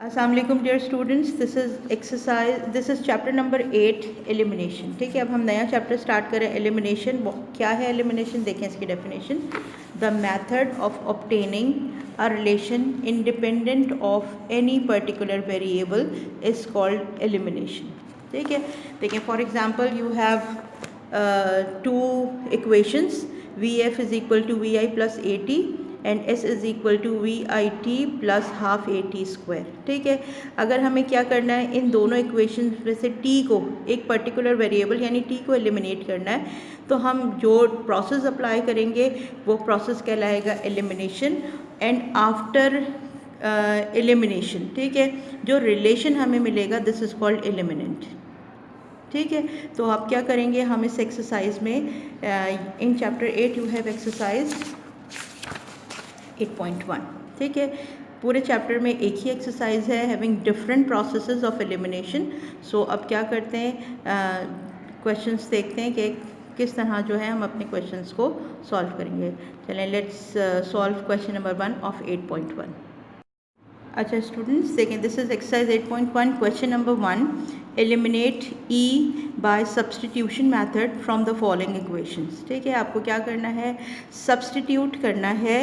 अस्सलाम वालेकुम dear students, this is chapter number 8 elimination. ठीक है, अब हम नया चैप्टर स्टार्ट करें। एलिमिनेशन क्या है? एलिमिनेशन देखें इसकी definition. The method of obtaining a relation independent of any particular variable is called elimination. ठीक है, देखें for example you have two equations, v f is equal to v i plus a t and s is equal to v i t plus half a t square. ठीक है, अगर हमें क्या करना है, इन दोनों इक्वेशन में से t को, एक पर्टिकुलर वेरिएबल यानी t को एलिमिनेट करना है, तो हम जो प्रोसेस अप्लाई करेंगे वो प्रोसेस कहलाएगा एलिमिनेशन। एंड आफ्टर एलिमिनेशन, ठीक है, जो रिलेशन हमें मिलेगा दिस इज़ कॉल्ड एलिमिनेंट। ठीक है, तो आप क्या करेंगे, हम इस एक्सरसाइज में in chapter 8 you have exercise 8.1। ठीक है, पूरे चैप्टर में एक ही एक्सरसाइज है, having different processes of elimination. So अब क्या करते हैं, क्वेश्चंस देखते हैं कि किस तरह जो है हम अपने क्वेश्चंस को सॉल्व करेंगे। चलें, let's solve question number 1 of 8.1। अच्छा स्टूडेंट्स देखें, this is exercise 8.1। Question number 1, eliminate E by substitution method from the following equations. ठीक है, आपको क्या करना है, सब्सटीट्यूट करना है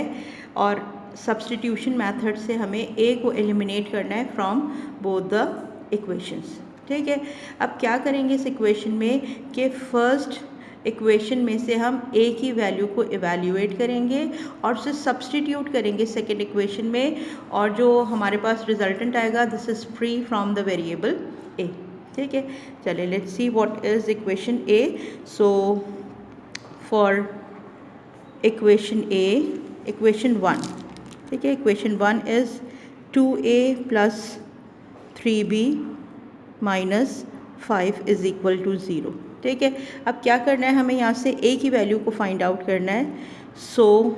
और सब्सटीट्यूशन मेथड से हमें ए को एलिमिनेट करना है फ्रॉम बोथ द इक्वेशंस। ठीक है, अब क्या करेंगे इस इक्वेशन में कि फर्स्ट इक्वेशन में से हम a की वैल्यू को इवैल्यूएट करेंगे और उसे सब्सटीट्यूट करेंगे सेकेंड इक्वेशन में, और जो हमारे पास रिजल्टेंट आएगा this is free from the variable a। ठीक है, चलिए let's see what is equation a। So for equation a, equation 1, ठीक है, equation 1 is 2a plus 3b minus 5 is equal to 0। ठीक है, अब क्या करना है, हमें यहाँ से a की वैल्यू को फाइंड आउट करना है। सो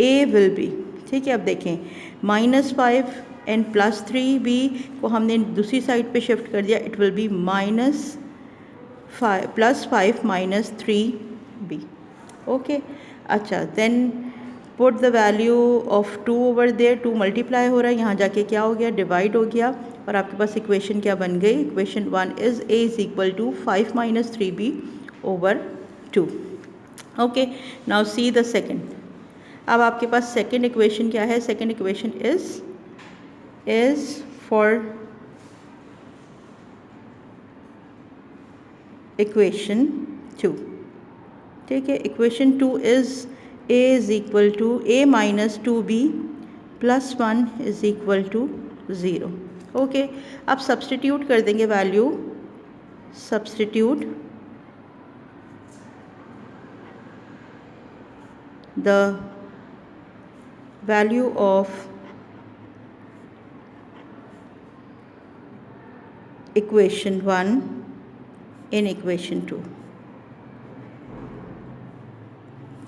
a विल बी, ठीक है, अब देखें -5 एंड प्लस 3b को हमने दूसरी साइड पे शिफ्ट कर दिया, it will be -5 plus 5 minus 3b। Okay, अच्छा then put the value of 2 over there, 2 multiply हो रहा है, यहाँ जाके क्या हो गया, डिवाइड हो गया, और आपके पास इक्वेशन क्या बन गई, equation 1 is a is equal to 5 minus 3b over 2। Okay, now see the second. अब आपके पास सेकेंड इक्वेशन क्या है, second equation is for equation 2। ठीक है, equation 2 is a is equal to a minus 2b plus 1 is equal to 0। Okay, अब substitute कर देंगे value, substitute the value of equation 1 in equation 2।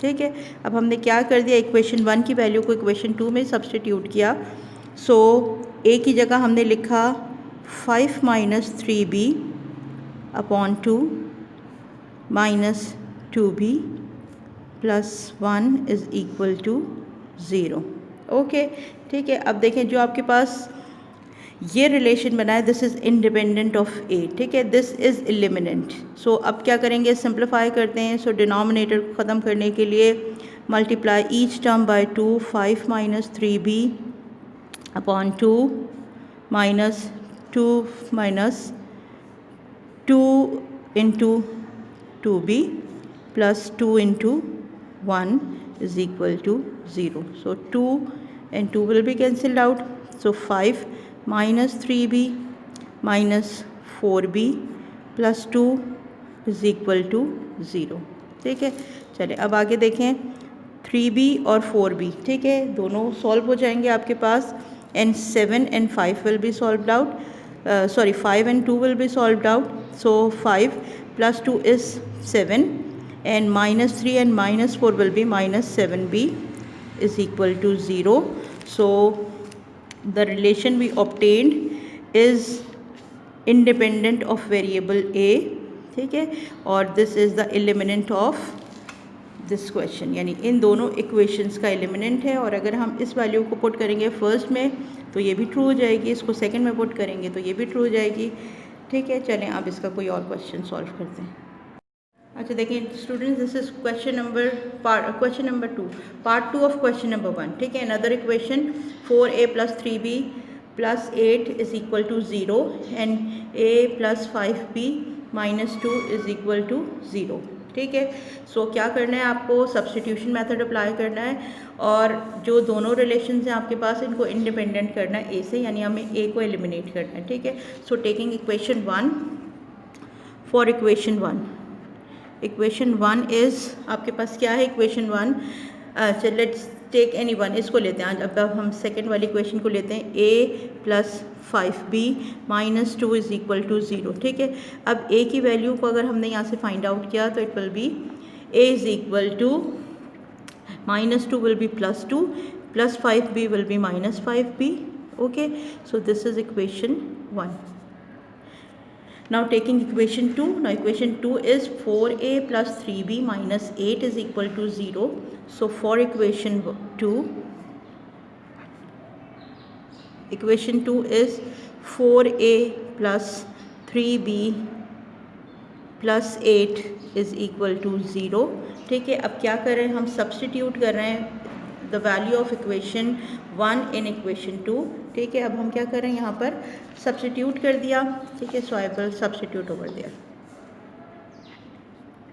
ठीक है, अब हमने क्या कर दिया, इक्वेशन 1 की वैल्यू को इक्वेशन 2 में सब्सटीट्यूट किया। सो a की जगह हमने लिखा 5 minus 3b upon 2 minus 2b plus 1 is equal to 0। Okay, ठीक है, अब देखें जो आपके पास ये रिलेशन बना है this is independent of a। ठीक है, दिस इज़ एलिमिनेंट। सो अब क्या करेंगे, सिंप्लीफाई करते हैं। सो डिनोमिनेटर को ख़त्म करने के लिए multiply each term by 2, 5 minus 3b upon 2 minus 2 minus 2 into 2b plus 2 into 1 is equal to 0। So 2 and 2 will be cancelled out. So 5 minus 3b minus 4b plus 2 is equal to 0। ठीक है, चलिए अब आगे देखें, 3b और 4b, ठीक है, दोनों सॉल्व हो जाएंगे आपके पास, and 7 and 5 will be solved out, 5 and 2 will be solved out. So 5 plus 2 is 7 and minus 3 and minus 4 will be minus 7b is equal to 0. So the relation we obtained is independent of variable a। ठीक है, और this is the eliminant of this question, यानी इन दोनों equations का एलिमिनेंट है। और अगर हम इस वैल्यू को पुट करेंगे फर्स्ट में तो ये भी ट्रू हो जाएगी, इसको सेकंड में पुट करेंगे तो ये भी ट्रू हो जाएगी। ठीक है, चलें अब इसका कोई और क्वेश्चन सॉल्व करते हैं। अच्छा देखिए students, this is question number 2, part 2 of question number 1। ठीक है, another equation 4a + 3b + 8 = 0 and a + 5b - 2 = 0। ठीक है, सो क्या करना है आपको, सब्स्टिट्यूशन मेथड अप्लाई करना है और जो दोनों रिलेशंस हैं आपके पास इनको इंडिपेंडेंट करना है ए से, यानी हमें ए को एलिमिनेट करना है। ठीक है, so taking equation 1, for equation 1 is आपके पास क्या है, इक्वेशन 1, चल लेट्स टेक एनी वन, इसको लेते हैं। अब हम सेकंड वाली इक्वेशन को लेते हैं, a + 5b - 2 = 0। ठीक है, अब a की वैल्यू को अगर हमने यहाँ से फाइंड आउट किया तो it will B a - 2 will be +2 + 5b will be -5b। Okay, so this is equation 1। Now taking equation 2, now equation 2 is 4a + 3b - 8 = 0. So for equation 2 is 4a + 3b + 8 = 0। ठीक है, अब क्या कर रहे हैं हम, सब्स्टिट्यूट कर रहे हैं the value of equation 1 in equation 2। ठीक है, अब हम क्या कर रहे हैं यहाँ पर सब्स्टिट्यूट कर दिया। ठीक है, so I will substitute over there,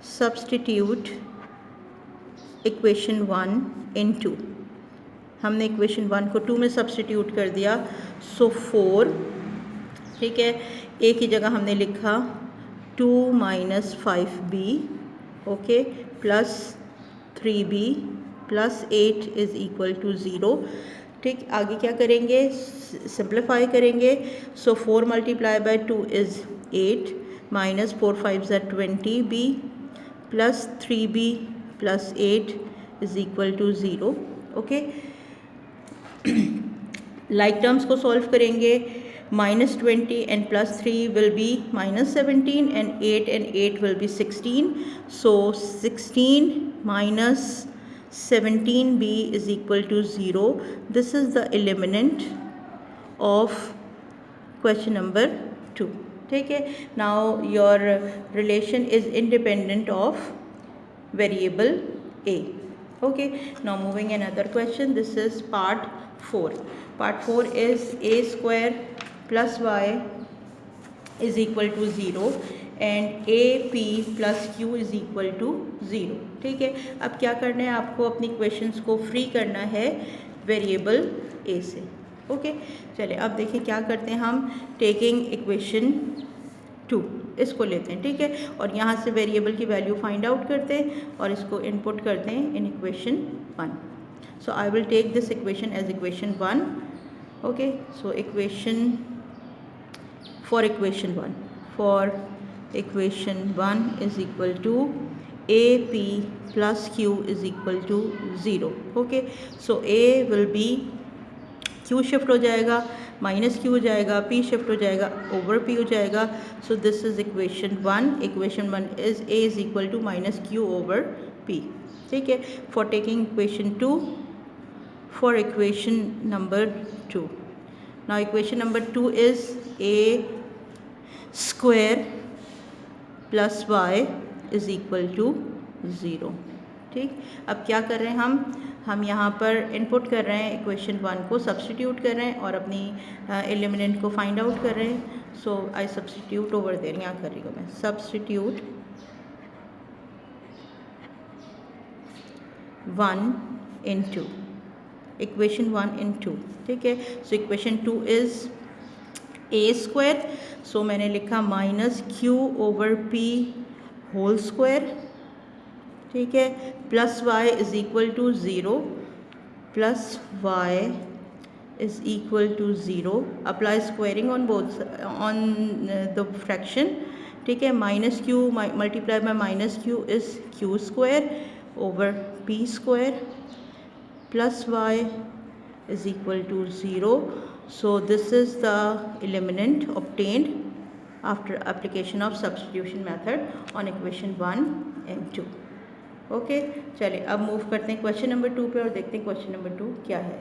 substitute equation 1 in 2। हमने इक्वेशन 1 को 2 में सब्स्टिट्यूट कर दिया, सो 4। ठीक है, a की जगह हमने लिखा 2 - 5b, ओके, + 3b + 8 = 0। ठीक, आगे क्या करेंगे, सिंप्लीफाई करेंगे। सो 4 × 2 is 8 - 4 × 5 = 20b + 3b + 8 = 0। Okay, like terms को सॉल्व करेंगे, -20 and +3 will be -17 and 8 and 8 will be 16. So 16 - 17b = 0. This is the eliminant of question number 2. ठीक है, now your relation is independent of variable a. Okay, now moving another question, this is part 4. Part 4 is a² + y = 0 and ap + q = 0। ठीक है, अब क्या करना है आपको, अपनी इक्वेशंस को फ्री करना है वेरिएबल a से। ओके, चलिए अब देखिए क्या करते हैं हम, टेकिंग इक्वेशन 2 इसको लेते हैं। ठीक है, और यहाँ से वेरिएबल की वैल्यू फाइंड आउट करते हैं और इसको इनपुट करते हैं in equation 1। So I will take this equation as equation 1। Okay, so equation for equation 1 is equal to AP plus Q is equal to 0। okay, so A will be, Q shift हो जाएगा, minus Q हो जाएगा, P shift हो जाएगा, over P हो जाएगा। So this is equation 1। Equation 1 is A is equal to -Q over P। ठीक है, for taking equation 2, for equation number 2, now equation number 2 is A² + y = 0। ठीक, अब क्या कर रहे हैं हम यहाँ पर इनपुट कर रहे हैं इक्वेशन 1 को, सब्स्टिट्यूट कर रहे हैं और अपनी एलिमिनेंट को फाइंड आउट कर रहे हैं। सो आई सब्स्टिट्यूट ओवर देयर, यहाँ कर रही हूँ मैं, सब्स्टिट्यूट 1 in 2, इक्वेशन 1 in 2। ठीक है, सो इक्वेशन 2 इज़ a², सो मैंने लिखा -Q over P whole square. ठीक है, + y = 0, + y = 0, apply squaring on both on the fraction. ठीक है, -Q multiply by -Q is Q² over P² + y = 0। So this is the eliminant obtained after application of substitution method on equation 1 and 2. Okay, चलिए अब move करते हैं question number 2 पे और देखते हैं क्वेश्चन नंबर 2 क्या है।